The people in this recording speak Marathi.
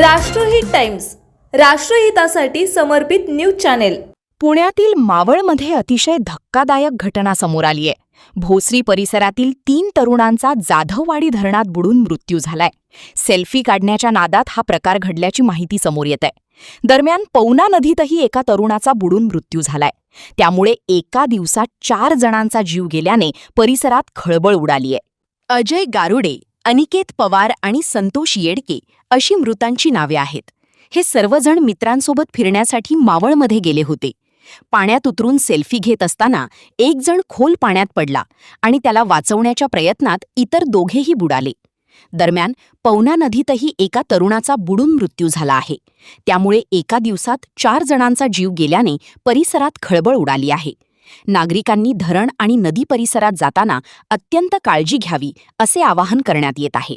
राष्ट्रहित टाइम्स, राष्ट्रहितासाठी समर्पित न्यूज चॅनेल। पुण्यातील मावळमध्ये अतिशय धक्कादायक घटना समोर आली आहे। भोसरी परिसरातील 3 तरुणांचा जाधववाडी धरणात बुडून मृत्यू झालाय। सेल्फी काढण्याच्या नादात हा प्रकार घडल्याची माहिती समोर येत आहे। दरम्यान पवना नदीतही एका तरुणाचा बुडून मृत्यू झालाय। त्यामुळे एका दिवसात 4 जणांचा जीव गेल्याने परिसरात खळबळ उडाली आहे। अजय गारुडे, अनिकेत पवार आणि संतोष येडके अशी मृतांची नावे आहेत। हे सर्वजण मित्रांसोबत फिरण्यासाठी मावळमध्ये गेले होते। पाण्यात उतरून सेल्फी घेत असताना एक जण खोल पाण्यात पडला आणि त्याला वाचवण्याच्या प्रयत्नात इतर दोघेही बुडाले। दरम्यान पवना नदीतही एका तरुणाचा बुडून मृत्यू झाला आहे। त्यामुळे एका दिवसात 4 जणांचा जीव गेल्याने परिसरात खळबळ उडाली आहे। नागरिकांनी धरण आणि नदी परिसरात जाताना अत्यंत काळजी घ्यावी असे आवाहन करण्यात येत आहे।